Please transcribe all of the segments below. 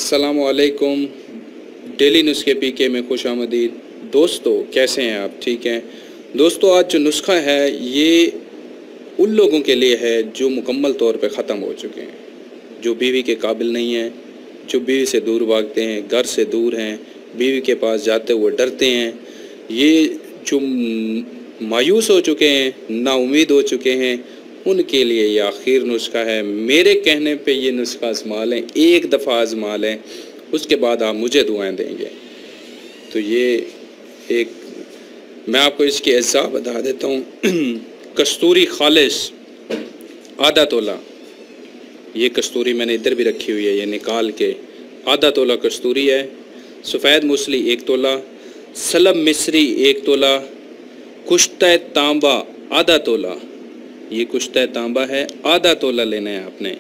अस्सलामु अलैकुम। डेली नुस्खे पी के में खुश आमदीद। दोस्तों कैसे हैं आप? ठीक हैं दोस्तों। आज जो नुस्खा है ये उन लोगों के लिए है जो मुकम्मल तौर पे ख़त्म हो चुके हैं, जो बीवी के काबिल नहीं हैं, जो बीवी से दूर भागते हैं, घर से दूर हैं, बीवी के पास जाते हुए डरते हैं, ये जो मायूस हो चुके हैं, नाउम्मीद हो चुके हैं, उनके लिए ये आखिर नुस्खा है। मेरे कहने पे ये नुस्खा आजमा लें, एक दफ़ा आजमा लें, उसके बाद आप मुझे दुआएं देंगे। तो ये एक मैं आपको इसकी अज्जा बता देता हूँ। कस्तूरी खालिस आधा तोला, ये कस्तूरी मैंने इधर भी रखी हुई है, ये निकाल के आधा तोला कस्तूरी है। सफ़ेद मूसली 1 तोला, सलब मिस्री 1 तोला, कुश्ता तांबा आधा तोला, ये कुश्ता तांबा है, आधा तोला लेना है आपने।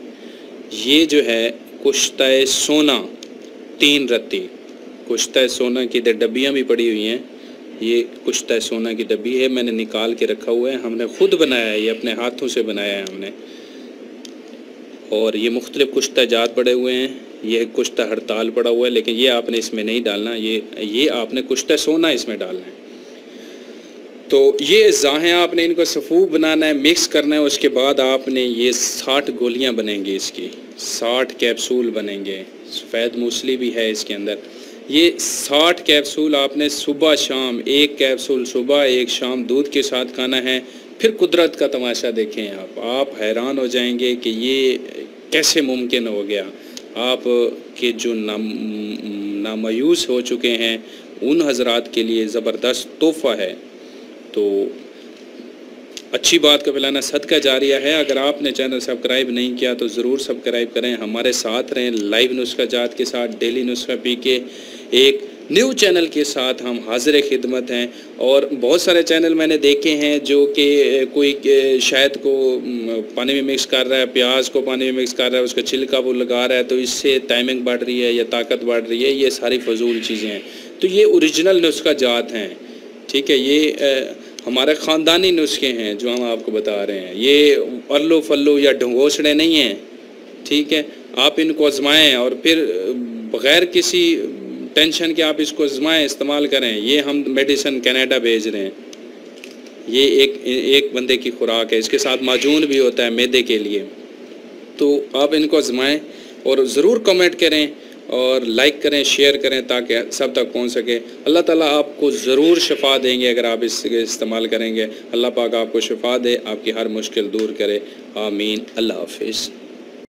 ये जो है कुश्ता सोना 3 रत्ती, कुश्ता सोना की इधर डब्बियाँ भी पड़ी हुई हैं, ये कुश्ता सोना की डब्बी है, मैंने निकाल के रखा हुआ है, हमने ख़ुद बनाया है, ये अपने हाथों से बनाया है हमने। और ये मुख्तलिफ़ कुश्ता जात पड़े हुए हैं, ये कुश्ता हड़ताल पड़ा हुआ है, लेकिन ये आपने इसमें नहीं डालना, ये आपने कुश्ता सोना इसमें डालना है। तो ये अज़्ज़ा हैं, आपने इनको सफ़ूफ बनाना है, मिक्स करना है। उसके बाद आपने ये 60 गोलियां बनेंगी, इसकी 60 कैप्सूल बनेंगे। सफ़ेद मूसली भी है इसके अंदर। ये 60 कैप्सूल आपने सुबह शाम, 1 कैप्सूल सुबह 1 शाम दूध के साथ खाना है। फिर कुदरत का तमाशा देखें आप हैरान हो जाएंगे कि ये कैसे मुमकिन हो गया। आप के जो नामायूस हो चुके हैं उन हजरात के लिए ज़बरदस्त तोहफ़ा है। तो अच्छी बात का फैलाना सदका जारिया है। अगर आपने चैनल सब्सक्राइब नहीं किया तो ज़रूर सब्सक्राइब करें, हमारे साथ रहें। लाइव नुस्खा जात के साथ डेली नुस्खा पी के एक न्यू चैनल के साथ हम हाजिर खिदमत हैं। और बहुत सारे चैनल मैंने देखे हैं जो कि कोई शायद को पानी में मिक्स कर रहा है, प्याज को पानी में मिक्स कर रहा है, उसका छिलका वो लगा रहा है, तो इससे टाइमिंग बढ़ रही है या ताकत बढ़ रही है। ये सारी फजूल चीज़ें हैं। तो ये ओरिजिनल नुस्खा जात हैं, ठीक है। ये हमारे ख़ानदानी नुस्खे हैं जो हम आपको बता रहे हैं। ये अल्लू फल्लू या ढंगोसड़े नहीं हैं, ठीक है। आप इनको आजमाएं और फिर बग़ैर किसी टेंशन के आप इसको आजमाएं, इस्तेमाल करें। ये हम मेडिसिन कनाडा भेज रहे हैं। ये एक बंदे की खुराक है, इसके साथ माजून भी होता है मैदे के लिए। तो आप इनको आजमाएं और ज़रूर कमेंट करें और लाइक करें, शेयर करें ताकि सब तक पहुंच सके। अल्लाह ताला आपको ज़रूर शिफा देंगे अगर आप इसके इस्तेमाल करेंगे। अल्लाह पाक आपको शिफा दे, आपकी हर मुश्किल दूर करे। आमीन। अल्लाह हाफिज़।